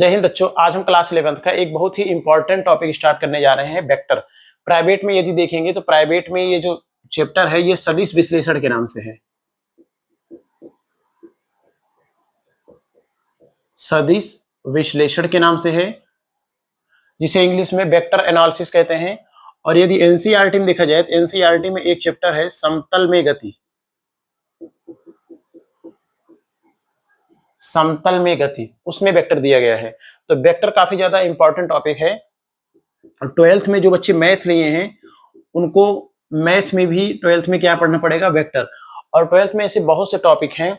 जय हिंद बच्चों, आज हम क्लास 11th का एक बहुत ही इंपॉर्टेंट टॉपिक स्टार्ट करने जा रहे हैं, वेक्टर। प्राइवेट में यदि देखेंगे तो प्राइवेट में ये जो चैप्टर है ये सदिश विश्लेषण के नाम से है। सदिश विश्लेषण के नाम से है, जिसे इंग्लिश में वेक्टर एनालिसिस कहते हैं। और यदि एनसीईआरटी में देखा जाए तो एनसीईआरटी में एक चैप्टर है समतल में गति। समतल में गति, उसमें वेक्टर दिया गया है। तो वेक्टर काफी ज्यादा इंपॉर्टेंट टॉपिक है। 12th में जो बच्चे मैथ लिए हैं उनको मैथ में भी 12th में क्या पढ़ना पड़ेगा, वेक्टर। और 12th में ऐसे बहुत से टॉपिक हैं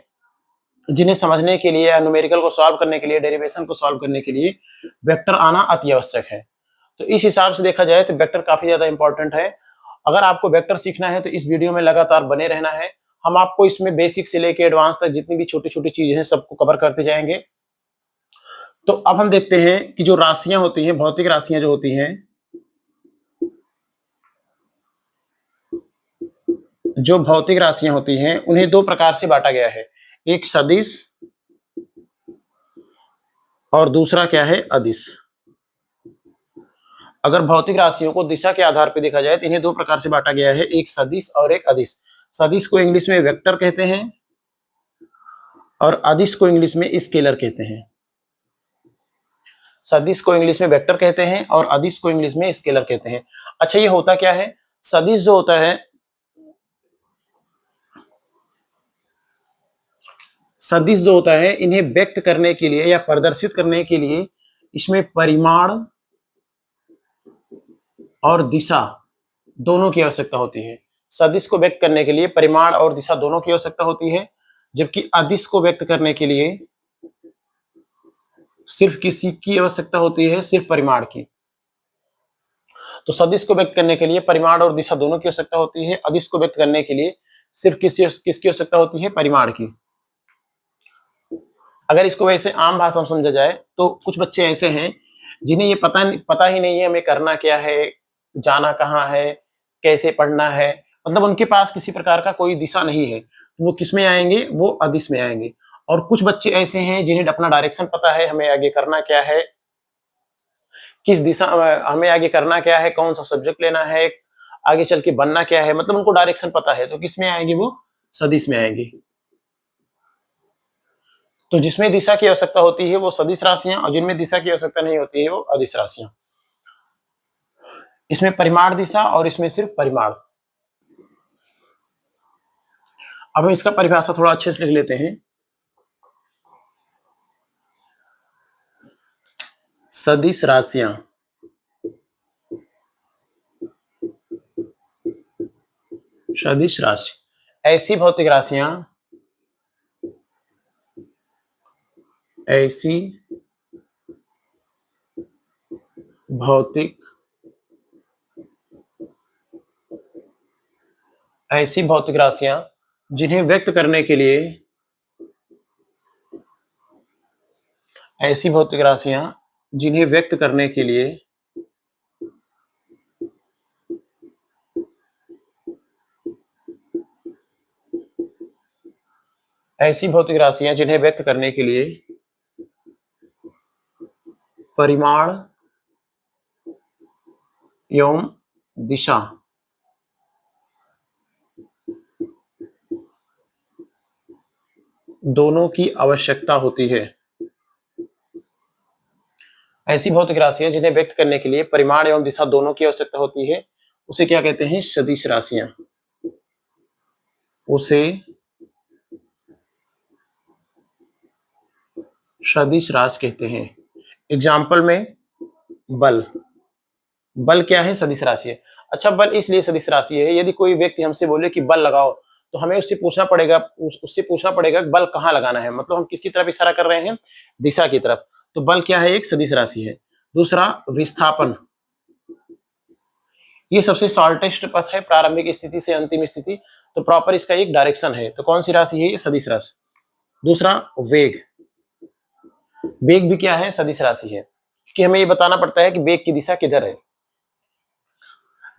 जिन्हें समझने के लिए, न्यूमेरिकल को सॉल्व करने के लिए, डेरिवेशन को सॉल्व करने के लिए वेक्टर आना अति आवश्यक है। तो इस हिसाब से देखा जाए तो वेक्टर काफी ज्यादा इंपॉर्टेंट है। अगर आपको वेक्टर सीखना है तो इस वीडियो में लगातार बने रहना है। हम आपको इसमें बेसिक से लेकर एडवांस तक जितनी भी छोटी छोटी चीजें हैं सबको कवर करते जाएंगे। तो अब हम देखते हैं कि जो राशियां होती हैं, भौतिक राशियां जो होती हैं, जो भौतिक राशियां होती हैं उन्हें दो प्रकार से बांटा गया है, एक सदिश और दूसरा क्या है, अदिश। अगर भौतिक राशियों को दिशा के आधार पर देखा जाए तो इन्हें दो प्रकार से बांटा गया है, एक सदिश और एक अदिश। सदिश को इंग्लिश में वेक्टर कहते हैं और अदिश को इंग्लिश में स्केलर कहते हैं। सदिश को इंग्लिश में वेक्टर कहते हैं और अदिश को इंग्लिश में स्केलर कहते हैं। अच्छा, ये होता क्या है? सदिश जो होता है, सदिश जो होता है इन्हें व्यक्त करने के लिए या प्रदर्शित करने के लिए इसमें परिमाण और दिशा दोनों की आवश्यकता होती है। सदिश को व्यक्त करने के लिए परिमाण और दिशा दोनों की आवश्यकता होती है, जबकि अदिश को व्यक्त करने के लिए सिर्फ किसी की आवश्यकता होती है, सिर्फ परिमाण की। तो सदिश को व्यक्त करने के लिए परिमाण और दिशा दोनों की आवश्यकता होती है, अदिश को व्यक्त करने के लिए सिर्फ किसकी आवश्यकता होती है, परिमाण की। अगर इसको वैसे आम भाषा में समझा जाए तो कुछ बच्चे ऐसे हैं जिन्हें ये पता ही नहीं है हमें करना क्या है, जाना कहाँ है, कैसे पढ़ना है। मतलब उनके पास किसी प्रकार का कोई दिशा नहीं है, वो किस में आएंगे, वो अदिश में आएंगे। और कुछ बच्चे ऐसे हैं जिन्हें अपना डायरेक्शन पता है, हमें आगे करना क्या है, किस दिशा हमें आगे करना क्या है, कौन सा सब्जेक्ट लेना है, आगे चल के बनना क्या है, मतलब उनको डायरेक्शन पता है, तो किस में आएंगे, वो सदिश में आएंगे। तो जिसमें दिशा की आवश्यकता होती है वो सदिश राशियां, और जिनमें दिशा की आवश्यकता नहीं होती है वो अदिश राशियां। इसमें परिमाण दिशा और इसमें सिर्फ परिमाण। अब हम इसका परिभाषा थोड़ा अच्छे से लिख लेते हैं। सदिश राशियां सदिश राशि ऐसी भौतिक राशियां, ऐसी भौतिक राशियां जिन्हें व्यक्त करने के लिए, ऐसी भौतिक राशियां जिन्हें व्यक्त करने के लिए ऐसी भौतिक राशियां जिन्हें व्यक्त करने के लिए परिमाण एवं दिशा दोनों की आवश्यकता होती है। ऐसी भौतिक राशियां जिन्हें व्यक्त करने के लिए परिमाण एवं दिशा दोनों की आवश्यकता होती है, उसे क्या कहते हैं, सदिश राशियां। उसे सदिश राशि कहते हैं। एग्जाम्पल में बल, बल क्या है, सदिश राशि है। अच्छा, बल इसलिए सदिश राशि है, यदि कोई व्यक्ति हमसे बोले कि बल लगाओ तो हमें उससे पूछना पड़ेगा कि बल कहाँ लगाना है, मतलब हम किसकी तरफ इशारा कर रहे हैं, दिशा की तरफ। तो बल क्या है, एक सदिश राशि है। दूसरा विस्थापन, ये सबसे शॉर्टेस्ट पथ है प्रारंभिक स्थिति से अंतिम स्थिति, तो प्रॉपर इसका एक डायरेक्शन है। तो कौन सी राशि है, ये सदिश राशि। दूसरा वेग, वेग भी क्या है, सदिश राशि है, क्योंकि हमें ये बताना पड़ता है कि वेग की दिशा किधर है।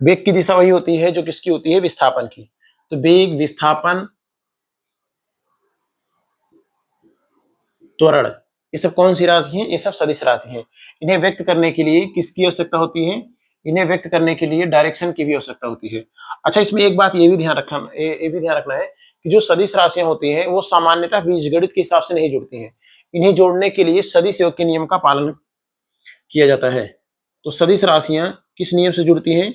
वेग की दिशा वही होती है जो किसकी होती है, विस्थापन की। तो वेग, विस्थापन, त्वरण, ये सब कौन सी राशि हैं? ये सब सदिश राशि हैं। इन्हें व्यक्त करने के लिए किसकी आवश्यकता होती है? इन्हें व्यक्त करने के लिए डायरेक्शन की भी आवश्यकता होती है। अच्छा, इसमें एक बात ये भी ध्यान रखना है कि जो सदिश राशियां होती हैं वो सामान्यतः बीजगणित के हिसाब से नहीं जुड़ती हैं। इन्हें जोड़ने के लिए सदिश योग के नियम का पालन किया जाता है। तो सदिश राशियां किस नियम से जुड़ती हैं?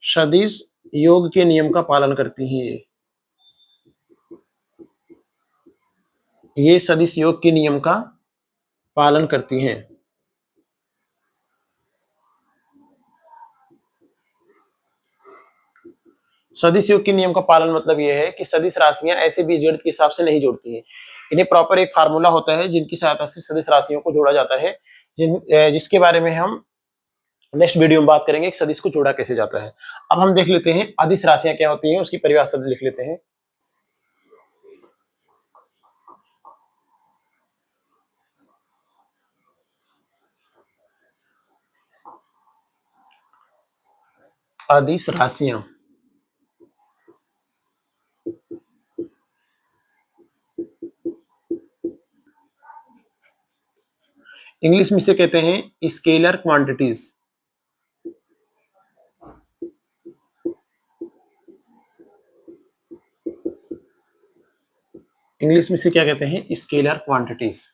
सदिश योग के नियम का पालन करती हैं। ये सदिश योग के नियम का पालन करती हैं। सदिश योग के नियम का पालन मतलब यह है कि सदिश राशियां ऐसे बीजगणित के हिसाब से नहीं जोड़ती हैं। इन्हें प्रॉपर एक फार्मूला होता है जिनकी सहायता से सदिश राशियों को जोड़ा जाता है, जिसके बारे में हम नेक्स्ट वीडियो में बात करेंगे कि सदिश को जोड़ा कैसे जाता है। अब हम देख लेते हैं अदिश राशियां क्या होती हैं, उसकी परिभाषा लिख लेते हैं। अदिश राशियां इंग्लिश में इसे कहते हैं स्केलर क्वांटिटीज। इंग्लिश में इसे क्या कहते हैं? Scalar quantities.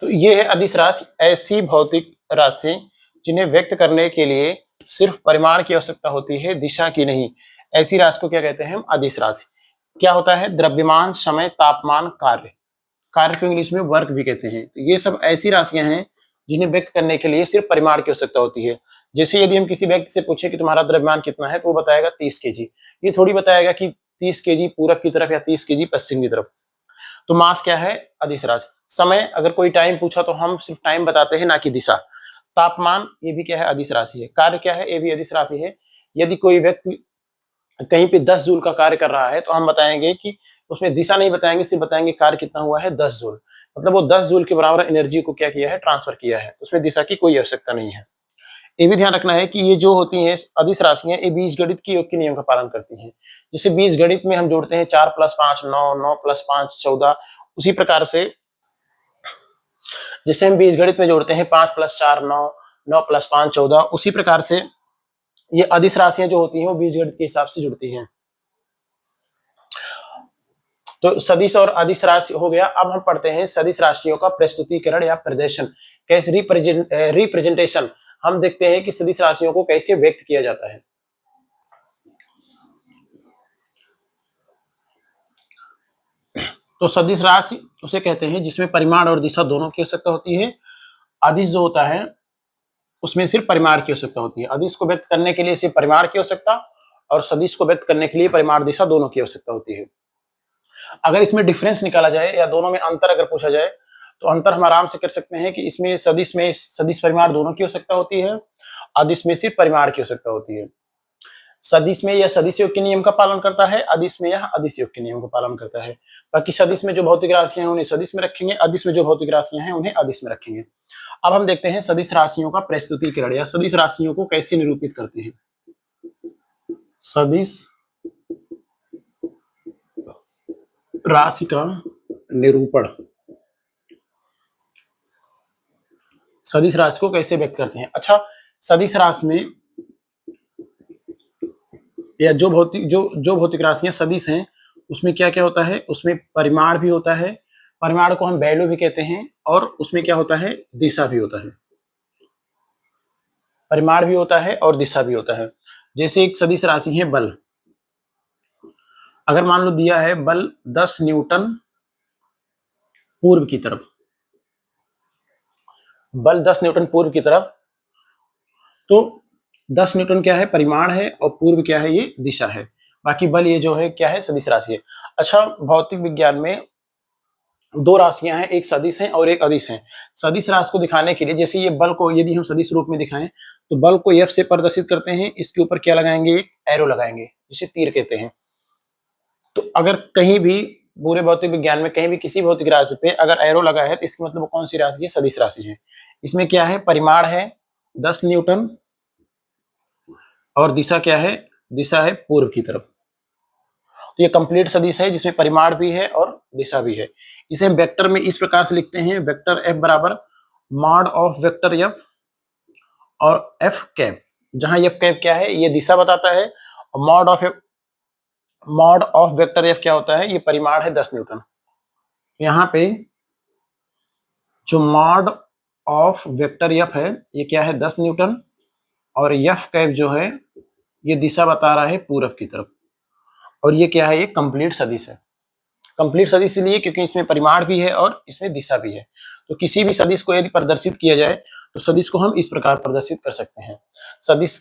तो ये है अदिश राशि, ऐसी भौतिक राशि जिन्हें व्यक्त करने के लिए सिर्फ परिमाण की आवश्यकता होती है, दिशा की नहीं। ऐसी राशि को क्या कहते हैं? हम अदिश राशि। क्या होता है? द्रव्यमान, समय, तापमान, कार्य। कार्य को इंग्लिश में वर्क भी कहते हैं। तो ये सब ऐसी राशियां हैं जिन्हें व्यक्त करने के लिए सिर्फ परिमाण की आवश्यकता होती है। जैसे यदि हम किसी व्यक्ति से पूछे कि तुम्हारा द्रव्यमान कितना है, तो वो बताएगा 30 केजी। ये थोड़ी बताएगा कि 30 केजी पूरब की तरफ या 30 केजी पश्चिम की तरफ। तो मास क्या है? अदिश राशि। समय, अगर कोई टाइम पूछा तो हम सिर्फ टाइम बताते हैं, ना कि दिशा। तापमान, ये भी क्या है? अदिश राशि है। कार्य क्या है? ये भी अदिश राशि है। यदि कोई व्यक्ति कहीं पे 10 जूल का कार्य कर रहा है तो हम बताएंगे कि उसमें दिशा नहीं बताएंगे, सिर्फ बताएंगे कार्य कितना हुआ है? 10 जूल। मतलब वो 10 जूल के बराबर एनर्जी को क्या किया है? ट्रांसफर किया है। उसमें दिशा की कोई आवश्यकता नहीं है। ये भी ध्यान रखना है कि ये जो होती हैं अदिश राशियां, ये बीजगणित के योग के नियम का पालन करती हैं। जैसे बीजगणित में हम जोड़ते हैं 4 + 5 9, 9 + 5 14, उसी प्रकार से जैसे हम बीजगणित में जोड़ते हैं 5 + 4 9, 9 + 5 14, उसी प्रकार से ये अदिश राशियां जो होती हैं वो बीजगणित के हिसाब से जुड़ती हैं। तो सदिश और अदिश राशि हो गया। अब हम पढ़ते हैं सदिश राशियों का प्रस्तुतिकरण या प्रदर्शन, कैसे रिप्रेजेंटेशन। हम देखते हैं कि सदिश राशियों को कैसे व्यक्त किया जाता है। तो सदिश राशि उसे कहते हैं जिसमें परिमाण और दिशा दोनों की आवश्यकता होती है। अदिश जो होता है उसमें सिर्फ परिमाण की आवश्यकता होती है। अदिश को व्यक्त करने के लिए सिर्फ परिमाण की आवश्यकता, और सदिश को व्यक्त करने के लिए परिमाण दिशा दोनों की आवश्यकता होती है। अगर इसमें डिफरेंस निकाला जाए या दोनों में अंतर अगर पूछा जाए, तो अंतर हम आराम से कर सकते हैं कि इसमें सदिश परिमाण दोनों की आवश्यकता होती है, अदिश में सिर्फ परिमाण की आवश्यकता होती है। सदिश में यह सदिश योग के नियम का पालन करता है, अदिश में यह अदिश योग के नियम का पालन करता है। बाकी सदिश में जो भौतिक राशियां हैं उन्हें सदिश में रखेंगे, अदिश में जो भौतिक राशियां हैं उन्हें अदिश में रखेंगे। अब हम देखते हैं सदिश राशियों का प्रस्तुतिकरण या सदिश राशियों को कैसे निरूपित करते हैं। सदिश राशि का निरूपण, सदिश राशि को कैसे व्यक्त करते हैं। अच्छा, सदिश राशि में या जो भौतिक राशियां सदिश हैं उसमें क्या क्या होता है? उसमें परिमाण भी होता है, परिमाण को हम वैल्यू भी कहते हैं, और उसमें क्या होता है? दिशा भी होता है। परिमाण भी होता है और दिशा भी होता है। जैसे एक सदिश राशि है बल। अगर मान लो दिया है बल 10 न्यूटन पूर्व की तरफ, बल 10 न्यूटन पूर्व की तरफ, तो 10 न्यूटन क्या है? परिमाण है, और पूर्व क्या है? ये दिशा है। बाकी बल ये जो है क्या है? सदिश राशि है। अच्छा, भौतिक विज्ञान में दो राशियां हैं, एक सदिश है और एक अदिश है। सदिश राशि को दिखाने के लिए, जैसे ये बल को यदि हम सदिश रूप में दिखाएं तो बल को F से प्रदर्शित करते हैं, इसके ऊपर क्या लगाएंगे? एरो लगाएंगे, जिसे तीर कहते हैं। तो अगर कहीं भी पूरे भौतिक विज्ञान में कहीं भी किसी भौतिक राशि पे अगर एरो लगा है तो इसका मतलब वो कौन सी राशि है? सदिश राशि है। इसमें क्या है? परिमाण है 10 न्यूटन, और दिशा क्या है? दिशा है पूर्व की तरफ। तो ये कंप्लीट सदिश है जिसमें परिमाण भी है और दिशा भी है। इसे हम वेक्टर में इस प्रकार से लिखते हैं, वेक्टर एफ बराबर मॉड ऑफ वेक्टर एफ और एफ कैप, जहां एफ कैप क्या है, ये दिशा बताता है, और मॉड ऑफ वेक्टर एफ क्या होता है, ये परिमाण है 10 न्यूटन। यहाँ पे जो मॉड ऑफ वेक्टर एफ है ये क्या है 10 न्यूटन, और एफ कैप जो है ये दिशा बता रहा है पूरब की तरफ, और ये क्या है, ये कंप्लीट सदिश है। कंप्लीट सदिश इसलिए क्योंकि इसमें परिमाण भी है और इसमें दिशा भी है। तो किसी भी सदिश को यदि प्रदर्शित किया जाए तो सदिश को हम इस प्रकार प्रदर्शित कर सकते हैं। सदिश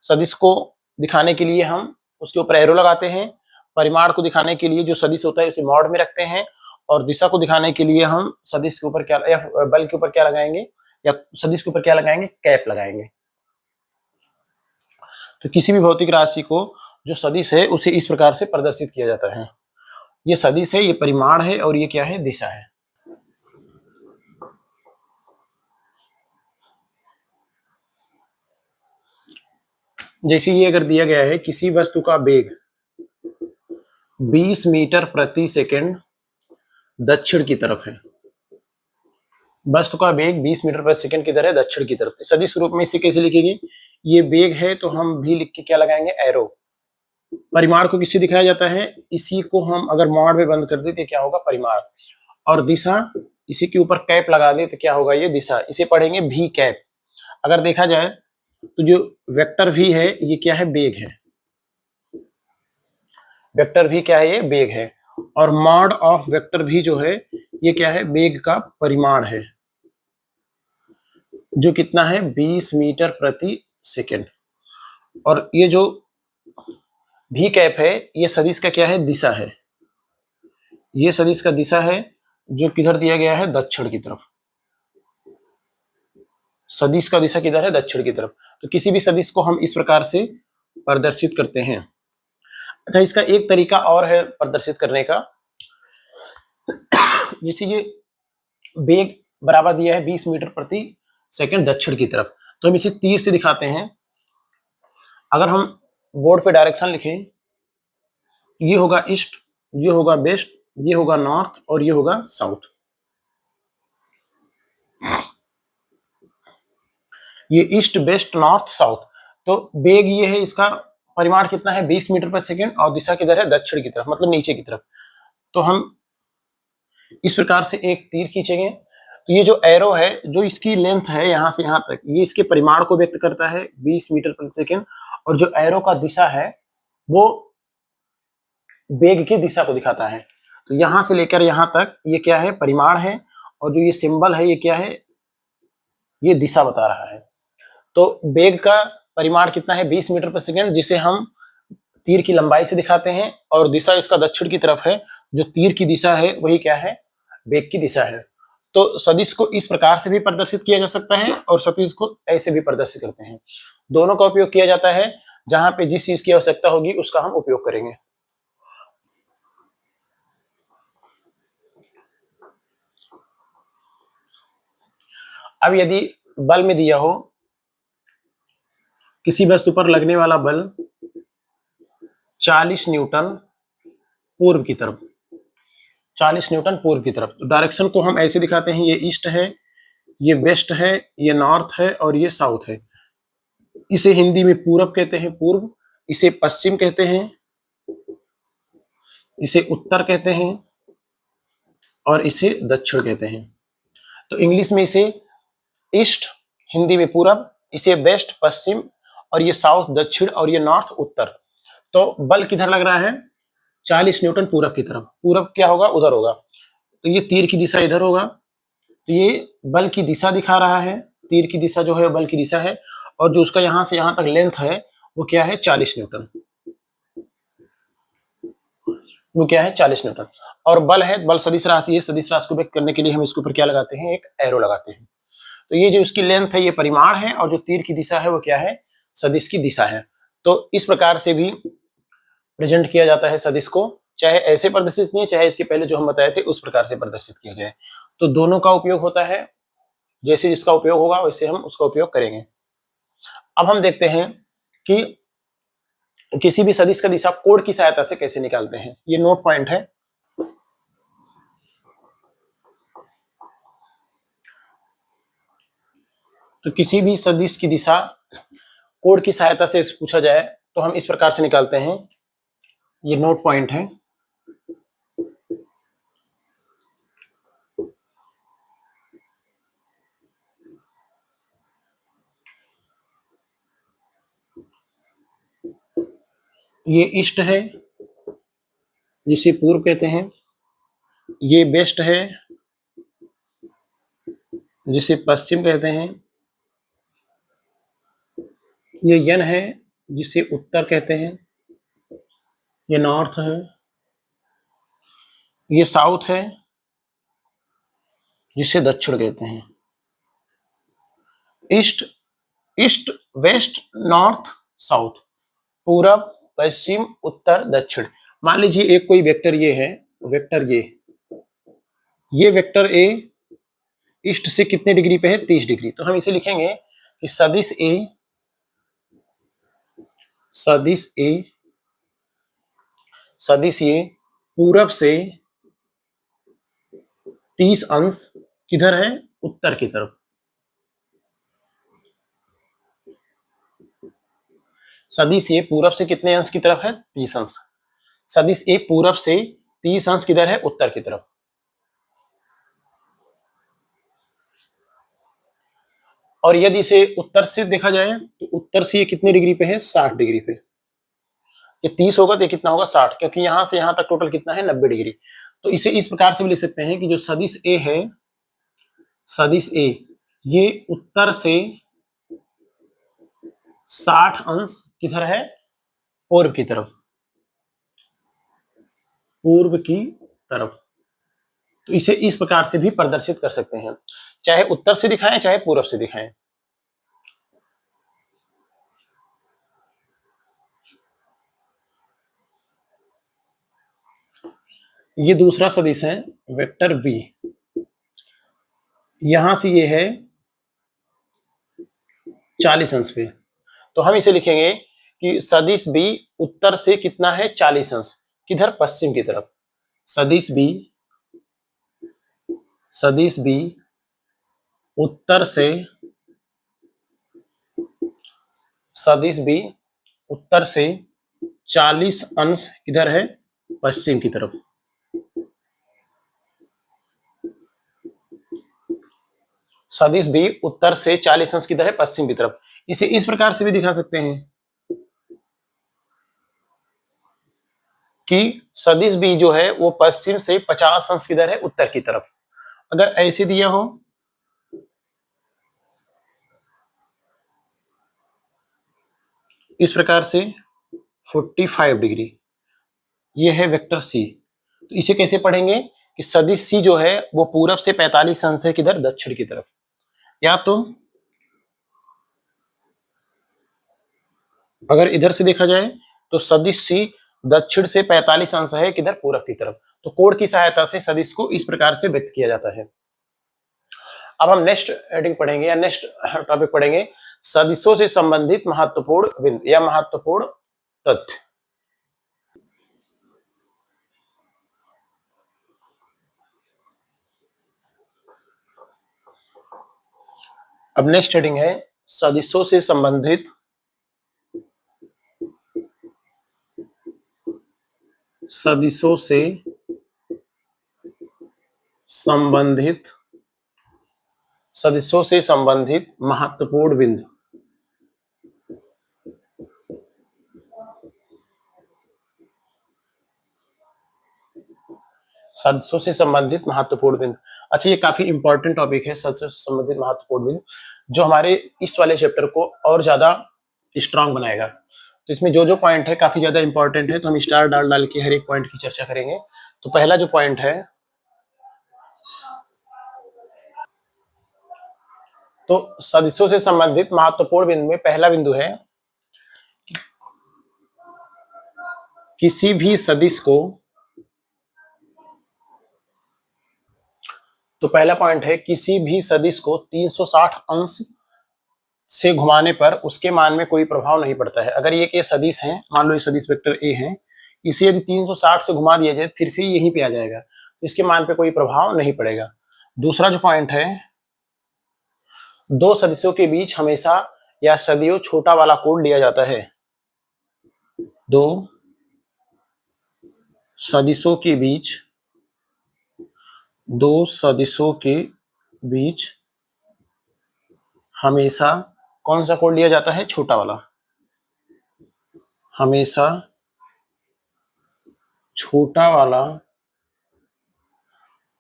सदिश को दिखाने के लिए हम उसके ऊपर एरो लगाते हैं, परिमाण को दिखाने के लिए जो सदिश होता है उसे मॉड में रखते हैं, और दिशा को दिखाने के लिए हम सदिश के ऊपर क्या या बल के ऊपर क्या लगाएंगे, या सदिश के ऊपर क्या लगाएंगे, कैप लगाएंगे। तो किसी भी भौतिक राशि को जो सदिश है उसे इस प्रकार से प्रदर्शित किया जाता है। ये सदिश है, ये परिमाण है, और ये क्या है, दिशा है। जैसे ये अगर दिया गया है किसी वस्तु का वेग 20 मीटर प्रति सेकंड दक्षिण की तरफ है, वस्तु का वेग 20 मीटर प्रति सेकंड की दर है दक्षिण की तरफ, सदिश रूप में इसे कैसे लिखेंगे, ये वेग है तो हम भी लिख के क्या लगाएंगे, एरो। परिमाण को किससे दिखाया जाता है, इसी को हम अगर मॉड में बंद कर दे तो क्या होगा, परिमाण, और दिशा इसी के ऊपर कैप लगा दे तो क्या होगा, ये दिशा, इसे पढ़ेंगे भी कैप। अगर देखा जाए तो जो वेक्टर भी है ये क्या है, वेग है, वेक्टर भी क्या है, ये वेग है, और मॉड ऑफ वेक्टर भी जो है ये क्या है, वेग का परिमाण है, जो कितना है 20 मीटर प्रति सेकंड, और ये जो भी कैप है ये सदिश का क्या है, दिशा है, ये सदिश का दिशा है जो किधर दिया गया है, दक्षिण की तरफ, सदिश का दिशा किधर है, दक्षिण की तरफ। तो किसी भी सदिश को हम इस प्रकार से प्रदर्शित करते हैं। अच्छा, इसका एक तरीका और है प्रदर्शित करने का, जैसे ये वेग बराबर दिया है 20 मीटर प्रति सेकंड दक्षिण की तरफ, तो हम इसे तीर से दिखाते हैं। अगर हम बोर्ड पे डायरेक्शन लिखें, ये होगा ईस्ट, ये होगा वेस्ट, ये होगा नॉर्थ, और ये होगा साउथ। ये ईस्ट वेस्ट नॉर्थ साउथ, तो वेग ये है, इसका परिमाण कितना है 20 मीटर प्रति सेकंड, और दिशा किधर है, दक्षिण की तरफ, मतलब नीचे की तरफ। तो हम इस प्रकार से एक तीर खींचेंगे, तो ये जो एरो है, जो इसकी लेंथ है यहाँ से यहाँ तक, ये इसके परिमाण को व्यक्त करता है 20 मीटर प्रति सेकंड, और जो एरो का दिशा है वो वेग की दिशा को दिखाता है। तो यहाँ से लेकर यहाँ तक ये क्या है, परिमाण है, और जो ये सिंबल है ये क्या है, ये दिशा बता रहा है। तो वेग का परिमाण कितना है 20 मीटर प्रति सेकंड, जिसे हम तीर की लंबाई से दिखाते हैं, और दिशा इसका दक्षिण की तरफ है, जो तीर की दिशा है वही क्या है, वेग की दिशा है। तो सदिश को इस प्रकार से भी प्रदर्शित किया जा सकता है, और सदिश को ऐसे भी प्रदर्शित करते हैं। दोनों का उपयोग किया जाता है, जहां पे जिस चीज की आवश्यकता होगी उसका हम उपयोग करेंगे। अब यदि बल में दिया हो, किसी वस्तु पर लगने वाला बल 40 न्यूटन पूर्व की तरफ, 40 न्यूटन पूर्व की तरफ, तो डायरेक्शन को हम ऐसे दिखाते हैं, ये ईस्ट है, ये वेस्ट है, ये नॉर्थ है, और ये साउथ है। इसे हिंदी में पूरब कहते हैं, पूर्व, इसे पश्चिम कहते हैं, इसे उत्तर कहते हैं, और इसे दक्षिण कहते हैं। तो इंग्लिश में इसे ईस्ट, हिंदी में पूरब, इसे वेस्ट पश्चिम, और ये साउथ दक्षिण, और ये नॉर्थ उत्तर। तो बल किधर लग रहा है, 40 न्यूटन पूरब की तरफ, पूरब क्या होगा, उधर होगा, तो ये तीर की दिशा इधर होगा, तो ये बल की दिशा दिखा रहा है, तीर की दिशा जो है बल की दिशा है, और जो उसका यहां से यहां तक लेंथ है वो क्या है, 40 न्यूटन, वो क्या है, 40 न्यूटन। और बल है, बल सदिश राशि है, सदिश राशि को व्यक्त करने के लिए हम इसके ऊपर क्या लगाते हैं, एक एरो लगाते हैं। तो ये जो इसकी लेंथ है ये परिमाण है, और जो तीर की दिशा है वो क्या है, सदिश की दिशा है। तो इस प्रकार से भी प्रेजेंट किया जाता है सदिश को, चाहे ऐसे प्रदर्शित नहीं, चाहे इसके पहले जो हम बताए थे उस प्रकार से प्रदर्शित किया जाए। तो दोनों का उपयोग होता है, जैसे जिसका उपयोग होगा वैसे हम उसका उपयोग करेंगे। अब हम देखते हैं कि किसी भी सदिश का दिशा कोण की सहायता से कैसे निकालते हैं। ये नोट पॉइंट है। तो किसी भी सदिश की दिशा कोड की सहायता से पूछा जाए तो हम इस प्रकार से निकालते हैं। ये नोट पॉइंट है। ये ईस्ट है जिसे पूर्व कहते हैं, ये वेस्ट है जिसे पश्चिम कहते हैं, ये यन है जिसे उत्तर कहते हैं, ये नॉर्थ है, ये साउथ है जिसे दक्षिण कहते हैं। East, east west north south, पूरब पश्चिम उत्तर दक्षिण। मान लीजिए एक कोई वेक्टर ये है, वेक्टर ये वेक्टर ए ईस्ट से कितने डिग्री पे है, 30 डिग्री। तो हम इसे लिखेंगे कि सदिश ए, सदिश ए, सदिश ए पूरब से 30 अंश किधर है, उत्तर की तरफ। सदिश ए पूरब से कितने अंश की तरफ है, 30 अंश। सदिश ए पूरब से 30 अंश किधर है, उत्तर की तरफ। और यदि इसे उत्तर से देखा जाए तो उत्तर से ये कितने डिग्री पे है, 60 डिग्री पे। ये 30 होगा तो ये कितना होगा, 60, क्योंकि यहां से यहां तक टोटल कितना है, 90 डिग्री। तो इसे इस प्रकार से भी लिख सकते हैं कि जो सदिश ए है, सदिश ए ये उत्तर से 60 अंश किधर है, पूर्व की तरफ, पूर्व की तरफ। तो इसे इस प्रकार से भी प्रदर्शित कर सकते हैं, चाहे उत्तर से दिखाएं चाहे पूर्व से दिखाएं। ये दूसरा सदिश है वेक्टर बी, यहां से ये है 40 अंश पे। तो हम इसे लिखेंगे कि सदिश बी उत्तर से कितना है, 40 अंश किधर, पश्चिम की तरफ। सदिश बी, सदिश बी उत्तर से, सदिश बी उत्तर से 40 अंश किधर है, पश्चिम की तरफ। सदिश बी उत्तर से 40 अंश किधर है, पश्चिम की तरफ। इसे इस प्रकार से भी दिखा सकते हैं कि सदिश बी जो है वो पश्चिम से 50 अंश किधर है, उत्तर की तरफ। अगर ऐसे दिया हो इस प्रकार से 45 डिग्री, ये है वेक्टर सी। तो इसे कैसे पढ़ेंगे कि सदिश सी जो है वो पूरब से 45 अंश है किधर, दक्षिण की तरफ। या तो अगर इधर से देखा जाए तो सदिश सी दक्षिण से 45 अंश है किधर, पूरब की तरफ। तो कोड की सहायता से सदिश को इस प्रकार से व्यक्त किया जाता है। अब हम नेक्स्ट हेडिंग पढ़ेंगे या नेक्स्ट टॉपिक पढ़ेंगे, सदिशों से संबंधित महत्वपूर्ण बिंदु या महत्वपूर्ण तथ्य। अब नेक्स्ट हेडिंग है सदिशों से संबंधित सदिशों से संबंधित सदिशों से संबंधित महत्वपूर्ण बिंदु। सदिशों से संबंधित महत्वपूर्ण बिंदु। अच्छा, ये काफी इंपॉर्टेंट टॉपिक है, सदिशों से संबंधित महत्वपूर्ण बिंदु, जो हमारे इस वाले चैप्टर को और ज्यादा स्ट्रांग बनाएगा। तो इसमें जो जो पॉइंट है काफी ज्यादा इंपॉर्टेंट है, तो हम स्टार डाल डाल के हर एक पॉइंट की चर्चा करेंगे। तो पहला जो पॉइंट है, तो सदिशों से संबंधित महत्वपूर्ण बिंदु में पहला बिंदु है किसी भी सदिश को, तो पहला पॉइंट है किसी भी सदिश को 360 अंश से घुमाने पर उसके मान में कोई प्रभाव नहीं पड़ता है। अगर ये सदिश है, मान लो ये सदिश वेक्टर ए है, इसे यदि 360 से घुमा दिया जाए फिर से यहीं पे आ जाएगा, तो इसके मान पे कोई प्रभाव नहीं पड़ेगा। दूसरा जो पॉइंट है, दो सदस्यों के बीच हमेशा या सदियों छोटा वाला कोड लिया जाता है। दो सदिशों के बीच, दो सदिशों के बीच हमेशा कौन सा कोड लिया जाता है? छोटा वाला। हमेशा छोटा वाला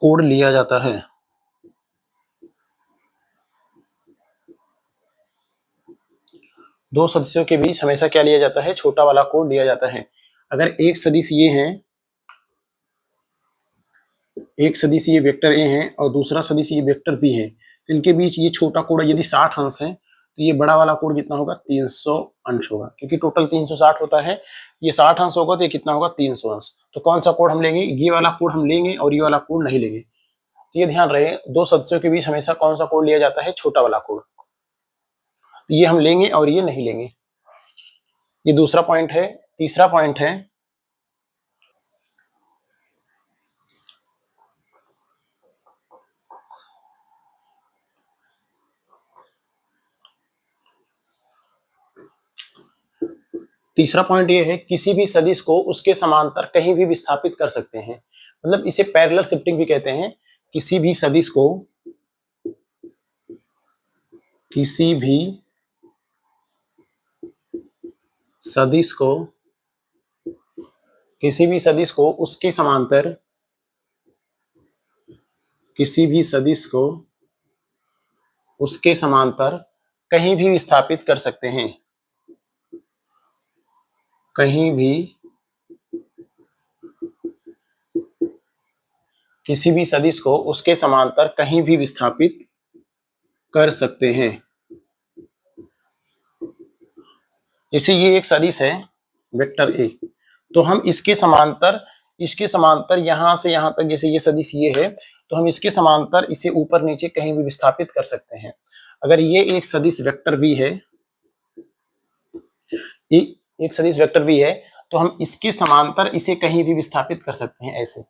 कोड लिया जाता है। दो सदस्यों के बीच हमेशा क्या लिया जाता है? छोटा वाला कोड लिया जाता है। अगर एक सदिश ये है, एक सदिश ये वेक्टर ए है और दूसरा सदिश ये वेक्टर बी है, तो इनके बीच ये छोटा कोड यदि 60 अंश है तो ये बड़ा वाला कोड कितना होगा? 300 अंश होगा, क्योंकि टोटल 360 होता है। ये 60 अंश होगा तो ये कितना होगा? 300 अंश। तो कौन सा कोड हम लेंगे? ये वाला कोड हम लेंगे और ये वाला कोड नहीं लेंगे। तो ये ध्यान रहे, दो सदस्यों के बीच हमेशा कौन सा कोड लिया जाता है? छोटा वाला कोड। ये हम लेंगे और ये नहीं लेंगे। ये दूसरा पॉइंट है। तीसरा पॉइंट है, तीसरा पॉइंट ये है, किसी भी सदिश को उसके समांतर कहीं भी विस्थापित कर सकते हैं। मतलब इसे पैरेलल शिफ्टिंग भी कहते हैं। किसी भी सदिश को, किसी भी सदिश को, किसी भी सदिश को उसके समांतर, किसी भी सदिश को उसके समांतर कहीं भी विस्थापित कर सकते हैं। कहीं भी, किसी भी सदिश को उसके समांतर कहीं भी विस्थापित कर सकते हैं। जैसे ये एक सदिश है वेक्टर ए, तो हम इसके समांतर, इसके समांतर यहां से यहां तक, जैसे ये सदिश ये है तो हम इसके समांतर इसे ऊपर नीचे कहीं भी विस्थापित कर सकते हैं। अगर ये एक सदिश वेक्टर बी है, एक सदिश वेक्टर बी है, तो हम इसके समांतर इसे कहीं भी विस्थापित कर सकते हैं ऐसे।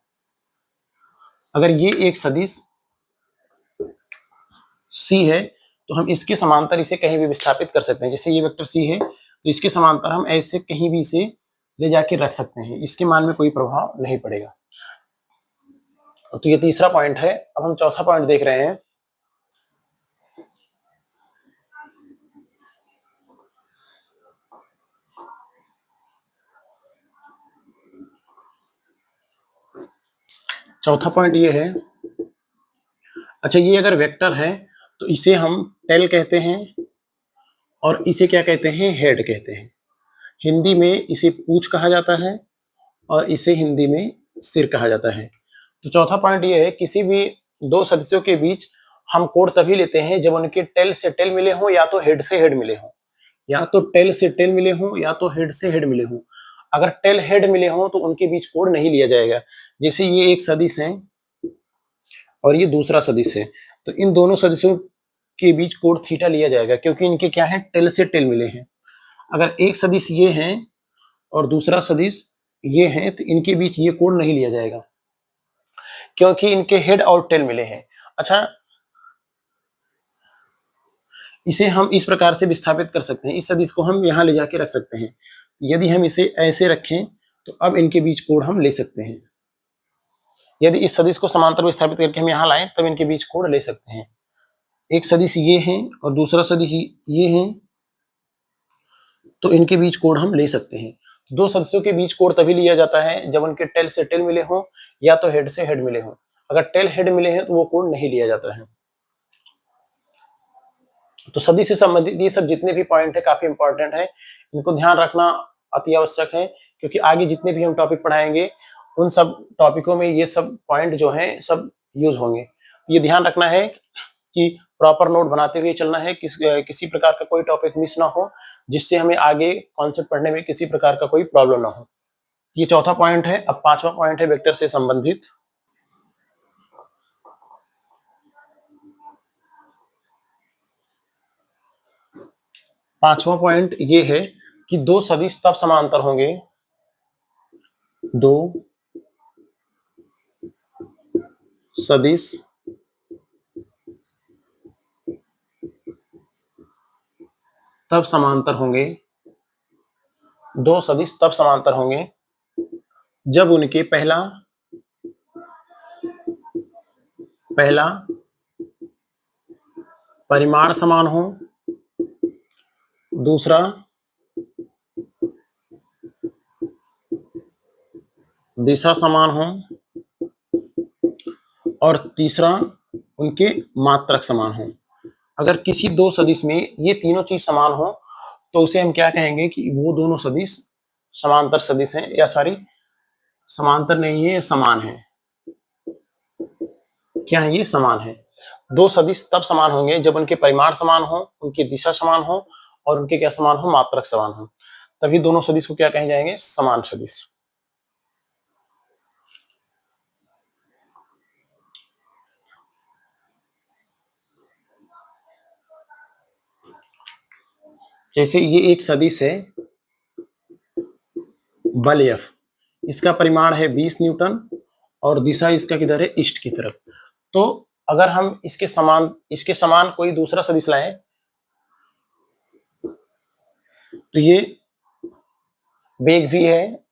अगर ये एक सदिश सी है तो हम इसके समांतर इसे कहीं भी विस्थापित कर सकते हैं। जैसे ये वेक्टर सी है तो इसके समांतर हम ऐसे कहीं भी इसे ले जाके रख सकते हैं, इसके मान में कोई प्रभाव नहीं पड़ेगा। तो ये तीसरा पॉइंट है। अब हम चौथा पॉइंट देख रहे हैं। चौथा पॉइंट ये है, अच्छा ये अगर वेक्टर है तो इसे हम टेल कहते हैं और इसे क्या कहते हैं? हेड कहते हैं। हिंदी में इसे पूंछ कहा जाता है और इसे हिंदी में सिर कहा जाता है। तो चौथा पॉइंट ये है, किसी भी दो सदस्यों के बीच हम कोड तभी लेते हैं जब उनके टेल से टेल मिले हों या तो हेड से हेड मिले हों, या तो टेल से टेल मिले हों या तो हेड से हेड मिले हों। अगर टेल हेड मिले हों तो उनके बीच कोड नहीं लिया जाएगा। जैसे ये एक सदिश है और ये दूसरा सदिश है, तो इन दोनों सदिशों के बीच कोड थीटा लिया जाएगा, क्योंकि इनके क्या है? टेल से टेल मिले हैं। अगर एक सदिश ये है और दूसरा सदिश ये है तो इनके बीच ये कोड नहीं लिया जाएगा, क्योंकि इनके हेड और टेल मिले हैं। अच्छा, इसे हम इस प्रकार से विस्थापित कर सकते हैं, इस सदिश को हम यहाँ ले जाके रख सकते हैं। यदि हम इसे ऐसे रखें तो अब इनके बीच कोड हम ले सकते हैं। यदि इस सदिश को समांतर विस्थापित करके हम यहाँ लाएं तब इनके बीच कोड ले सकते हैं। एक सदिश ये है और दूसरा सदिश ये है, तो इनके बीच कोड हम ले सकते हैं। दो सदस्यों के बीच कोड तभी लिया जाता है जब उनके टेल से टेल मिले हों या तो हेड से हेड मिले हों। अगर टेल हेड मिले हैं तो वो कोड नहीं लिया जाता है। तो सदी से संबंधित ये सब जितने भी पॉइंट है काफी इंपॉर्टेंट है, इनको ध्यान रखना अति आवश्यक है, क्योंकि आगे जितने भी हम टॉपिक पढ़ाएंगे उन सब टॉपिकों में ये सब पॉइंट जो है सब यूज होंगे। ये ध्यान रखना है कि प्रॉपर नोट बनाते हुए चलना है, किसी प्रकार का कोई टॉपिक मिस ना हो, जिससे हमें आगे कॉन्सेप्ट पढ़ने में किसी प्रकार का कोई प्रॉब्लम ना हो। ये चौथा पॉइंट है। अब पांचवा पॉइंट है वेक्टर से संबंधित। पांचवा पॉइंट ये है कि दो सदिश तब समांतर होंगे, दो सदिश तब समांतर होंगे, दो सदिश तब समांतर होंगे जब उनके पहला परिमाण समान हो, दूसरा दिशा समान हो और तीसरा उनके मात्रक समान हो। अगर किसी दो सदिश में ये तीनों चीज समान हो तो उसे हम क्या कहेंगे कि वो दोनों सदिश समांतर सदिश हैं, या सॉरी समांतर नहीं है, समान है। क्या है ये? समान है। दो सदिश तब समान होंगे जब उनके परिमाण समान हो, उनकी दिशा समान हो और उनके क्या समान हो? मात्रक समान हो। तभी दोनों सदिश को क्या कहे जाएंगे? समान सदिश। जैसे ये एक सदिश है बल F, इसका परिमाण है 20 न्यूटन और दिशा इसका किधर है? ईस्ट की तरफ। तो अगर हम इसके समान कोई दूसरा सदिश लाएं तो ये वेग भी है,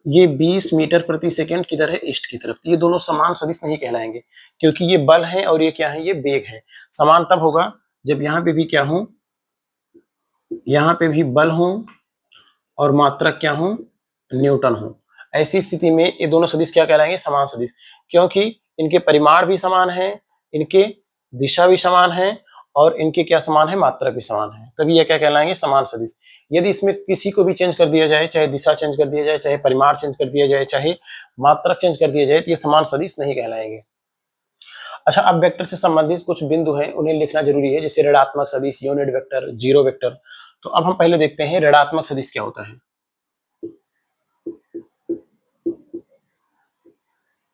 ये 20 मीटर प्रति सेकंड किधर है? ईस्ट की तरफ। ये दोनों समान सदिश नहीं कहलाएंगे क्योंकि ये बल है और ये क्या है? ये वेग है। समान तब होगा जब यहाँ पे भी क्या हो? यहाँ पे भी बल हो और मात्रक क्या हो? न्यूटन हो। ऐसी स्थिति में ये दोनों सदिश क्या कहलाएंगे? समान सदिश, क्योंकि इनके परिमाण भी समान है, इनके दिशा भी समान है और इनके क्या समान है? मात्रक भी समान है। तभी ये क्या कहलाएंगे? समान सदिश। यदि इसमें किसी को भी चेंज कर दिया जाए, चाहे दिशा चेंज कर दिया जाए, चाहे परिमाण चेंज कर दिया जाए, चाहे मात्रक चेंज कर दिया जाए, तो ये समान सदिश नहीं कहलाएंगे। अच्छा, अब वेक्टर से संबंधित कुछ बिंदु हैं, उन्हें लिखना जरूरी है, जैसे ऋणात्मक सदिश, यूनिट वेक्टर, जीरो वेक्टर। तो अब हम पहले देखते हैं ऋणात्मक सदिश क्या होता है।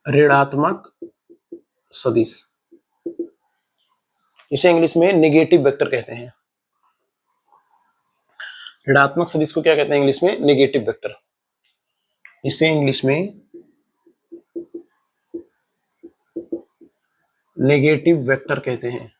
ऋणात्मक सदिश, इसे इंग्लिश में नेगेटिव वेक्टर कहते हैं। ऋणात्मक सदिश को क्या कहते हैं इंग्लिश में? Negative vector. इसे इंग्लिश में नेगेटिव वेक्टर कहते हैं।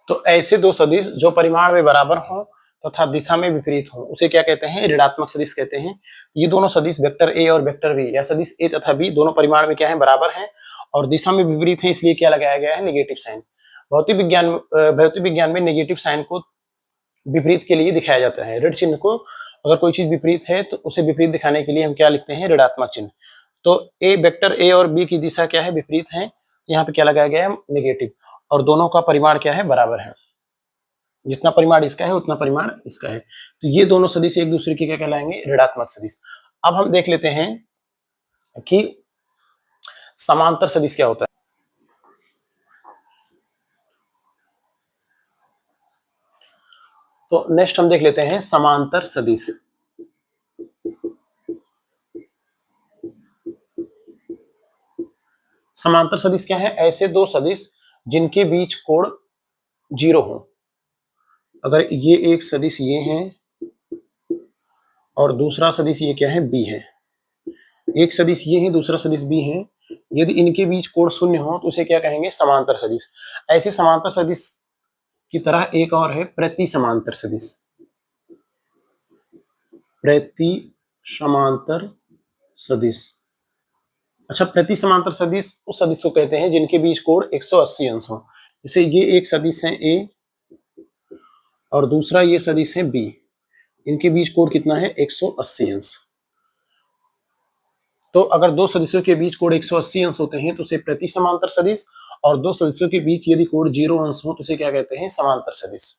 तो ऐसे दो सदिश जो परिमाण में बराबर हो तथा दिशा में विपरीत हो, उसे क्या कहते हैं? ऋणात्मक सदिश कहते हैं। ये दोनों सदिश वेक्टर ए और वेक्टर बी, या सदिश ए तथा बी दोनों परिमाण में क्या है? बराबर हैं और दिशा में विपरीत है, इसलिए क्या लगाया गया है? Negative sign. भौतिक विज्ञान में नेगेटिव साइन को विपरीत के लिए दिखाया जाता है। ऋण चिन्ह को, अगर कोई चीज विपरीत है तो उसे विपरीत दिखाने के लिए हम क्या लिखते हैं? ऋणात्मक चिन्ह। तो ए वेक्टर ए और बी की दिशा क्या है? विपरीत है, यहाँ पे क्या लगाया गया है? नेगेटिव। और दोनों का परिमाण क्या है? बराबर है। जितना परिमाण इसका है उतना परिमाण इसका है। तो ये दोनों सदिश एक दूसरे की क्या कहलाएंगे? ऋणात्मक सदिश। अब हम देख लेते हैं कि समांतर सदिश क्या होता है। तो नेक्स्ट हम देख लेते हैं समांतर सदिश। समांतर सदिश क्या है? ऐसे दो सदिश जिनके बीच कोण जीरो हो। अगर ये एक सदिश ये है और दूसरा सदिश ये क्या है? बी है। एक सदिश ये है, दूसरा सदिश बी है, यदि इनके बीच कोण शून्य हो तो उसे क्या कहेंगे? समांतर सदिश। ऐसे समांतर सदिश की तरह एक और है प्रति समांतर सदिश। प्रति समांतर सदिश। अच्छा, प्रति समांतर सदिश उस सदिश को कहते हैं जिनके बीच कोण 180 अंश हो। जैसे ये एक सदिश है ए और दूसरा ये सदिश है बी, इनके बीच कोण कितना है? 180 अंश। तो अगर दो सदिशों के बीच कोण 180 अंश होते हैं तो उसे प्रति समांतर सदिश, और दो सदिशों के बीच यदि कोण 0 अंश हो तो उसे क्या कहते हैं? समांतर सदिश।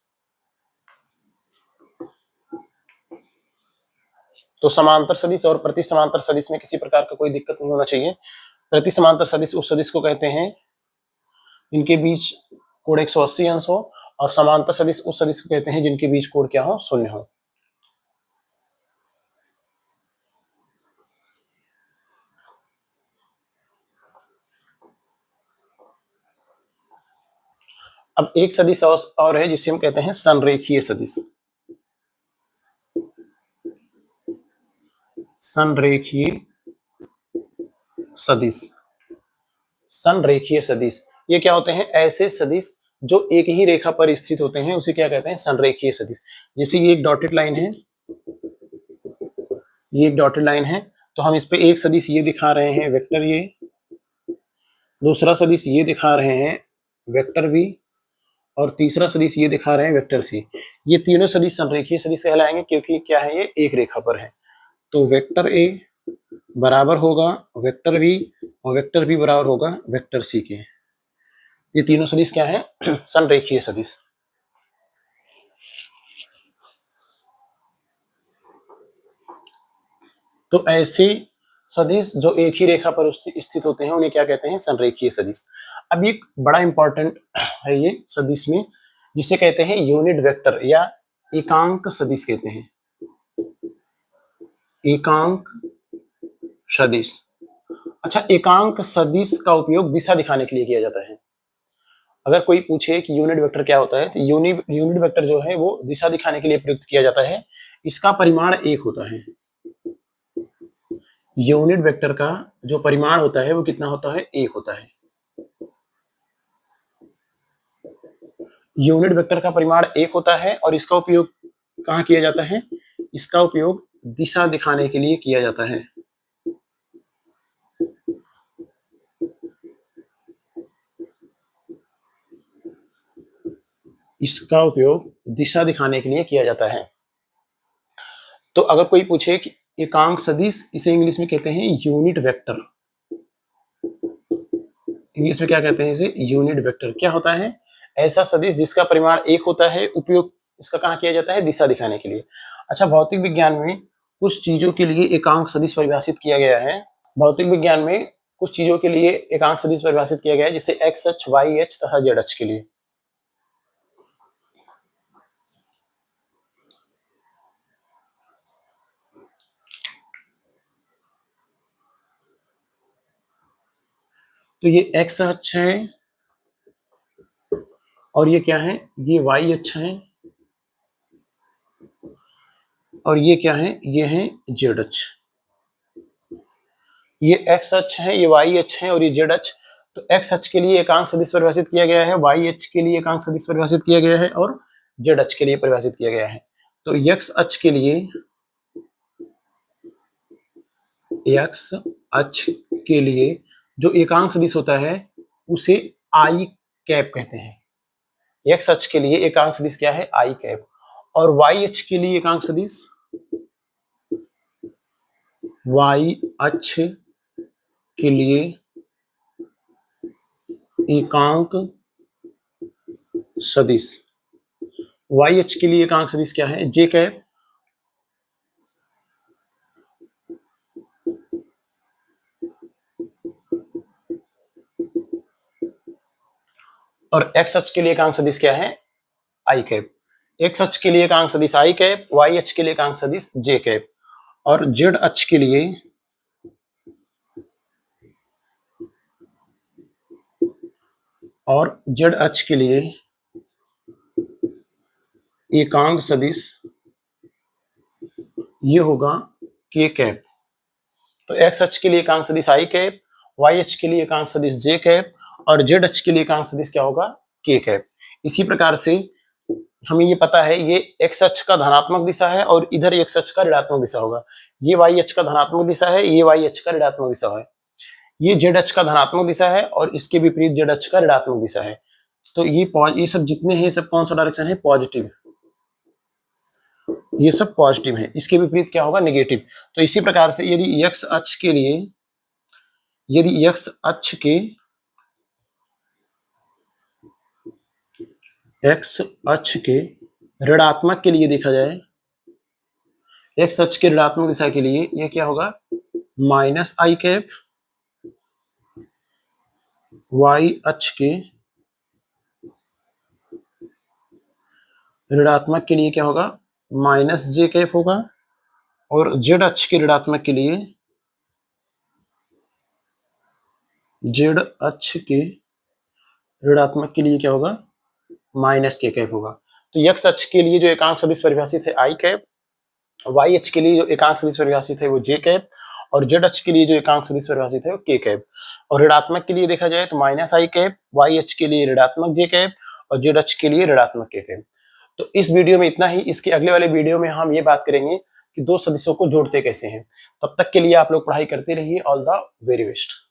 तो समांतर सदिश और प्रति समांतर सदिश में किसी प्रकार का कोई दिक्कत नहीं होना चाहिए। प्रति समांतर सदिश उस सदिश को कहते हैं इनके बीच कोण 180 अंश हो, और समांतर सदिश उस सदिश को कहते हैं जिनके बीच कोण क्या हो? शून्य हो। अब एक सदिश और है जिसे हम कहते हैं संरेखीय सदिश। संरेखीय सदिश। संरेखीय सदिश ये क्या होते हैं? ऐसे सदिश जो एक ही रेखा पर स्थित होते हैं उसे क्या कहते हैं, संरेखीय सदिश। जैसे ये एक डॉटेड लाइन है, ये एक डॉटेड लाइन है, तो हम इस पे एक सदिश ये दिखा रहे हैं वेक्टर ये, दूसरा सदिश ये दिखा रहे हैं वेक्टर बी, और तीसरा सदिश ये दिखा रहे हैं वेक्टर सी। ये तीनों सदिश संरेखीय सदिश कहलाएंगे क्योंकि क्या है, ये एक रेखा पर है। तो वेक्टर ए बराबर होगा वेक्टर बी, और वेक्टर बी बराबर होगा वेक्टर सी के। ये तीनों सदिश क्या है, संरेखीय सदिश। तो ऐसे सदिश जो एक ही रेखा पर स्थित होते हैं उन्हें क्या कहते हैं, संरेखीय सदिश। अब एक बड़ा इंपॉर्टेंट है ये सदिश में, जिसे कहते हैं यूनिट वेक्टर या एकांक सदिश कहते हैं, एकांक सदिश। अच्छा, एकांक सदिश का उपयोग दिशा दिखाने के लिए किया जाता है। अगर कोई पूछे कि यूनिट वेक्टर क्या होता है, तो यूनिट वेक्टर जो है वो दिशा दिखाने के लिए प्रयुक्त किया जाता है। इसका परिमाण एक होता है। यूनिट वेक्टर का जो परिमाण होता है वो कितना होता है, एक होता है। यूनिट वेक्टर का परिमाण एक होता है और इसका उपयोग कहाँ किया जाता है, इसका उपयोग दिशा दिखाने के लिए किया जाता है। इसका उपयोग दिशा दिखाने के लिए किया जाता है। तो अगर कोई पूछे कि एकांक सदिश, इसे इंग्लिश में कहते हैं यूनिट वेक्टर। इंग्लिश में क्या कहते हैं इसे, यूनिट वेक्टर। क्या होता है, ऐसा सदिश जिसका परिमाण एक होता है, उपयोग इसका कहाँ किया जाता है, दिशा दिखाने के लिए। अच्छा, भौतिक विज्ञान में कुछ चीजों के लिए एकांक सदिश परिभाषित किया गया है। भौतिक विज्ञान में कुछ चीजों के लिए एकांक सदिश परिभाषित किया गया है, जैसे एक्स अक्ष, वाई अक्ष तथा जेड अक्ष के लिए। तो ये एक्स अक्ष है और ये क्या है, ये वाई अक्ष है, और ये क्या है, ये है जेड अक्ष। ये एक्स अक्ष है, ये वाई अक्ष है और ये जेड अक्ष। तो एक्स अक्ष के लिए एकांक सदिश परिभाषित किया गया है, वाई अक्ष के लिए एकांक सदिश परिभाषित किया गया है और जेड अक्ष के लिए परिभाषित किया गया है। तो एक्स अक्ष के लिए, एक्स अक्ष के लिए जो एकांक सदिश होता है उसे आई कैप कहते हैं। एक्स अक्ष के लिए एकांक सदिश क्या है, आई कैप। और वाई अक्ष के लिए एकांक सदिश, वाई अक्ष के लिए एकांक सदिश, वाई अक्ष के लिए एकांक सदिश क्या है, जे कैप। और एक्स अक्ष के लिए एकांक सदिश क्या है, आई कैप। एक्स अक्ष के लिए एकांक सदिश आई कैप, वाई अक्ष के लिए एकांक सदिश जे कैप, और जेड अक्ष के लिए एकांक सदिश ये होगा के कैप। तो एक्स अक्ष के लिए एकांक सदिश आई कैप, वाई अक्ष के लिए एकांक सदिश जे कैप, और जेड अक्ष के लिए एकांक सदिश क्या होगा, के कैप। इसी प्रकार से हमें ये पता है ये एक्स अक्ष का धनात्मक दिशा है और इधर एक्स अक्ष का ऋणात्मक दिशा होगा। ये वाई अक्ष का धनात्मक दिशा है, ये वाई अक्ष का ऋणात्मक दिशा है। ये जेड अक्ष का धनात्मक दिशा है और इसके विपरीत जेड अक्ष का ऋणात्मक दिशा है। तो ये सब जितने हैं सब कौन सा डायरेक्शन है, पॉजिटिव। ये सब पॉजिटिव है, इसके विपरीत क्या होगा, नेगेटिव। तो इसी प्रकार से यदि एक्स अक्ष के लिए, यदि एक्स अक्ष के, एक्स अक्ष के ऋणात्मक के लिए देखा जाए, एक्स अक्ष के ऋणात्मक दिशा के लिए यह क्या होगा, माइनस आई कैप। वाई अक्ष के ऋणात्मक के लिए क्या होगा, माइनस जे कैप होगा। और जेड अक्ष के ऋणात्मक के लिए, जेड अक्ष के ऋणात्मक के लिए क्या होगा, माइनस के कैप होगा। तो एक्स अक्ष के लिए जो एकांक सदिश परिभाषित है आई कैप, वाई अक्ष के लिए जो एकांक सदिश परिभाषित है वो जे कैप, और जेड अक्ष के लिए जो एकांक सदिश परिभाषित है वो के कैप। और ऋणात्मक के लिए देखा जाए तो माइनस आई कैप, वाई अक्ष के लिए ऋणात्मक जे कैप, और जेड अक्ष के लिए ऋणात्मक एफ है। तो इस वीडियो में इतना ही। इसके अगले वाले वीडियो में हम ये बात करेंगे कि दो सदिशों को जोड़ते कैसे हैं। तब तक के लिए आप लोग पढ़ाई करते रहिए। All the very best.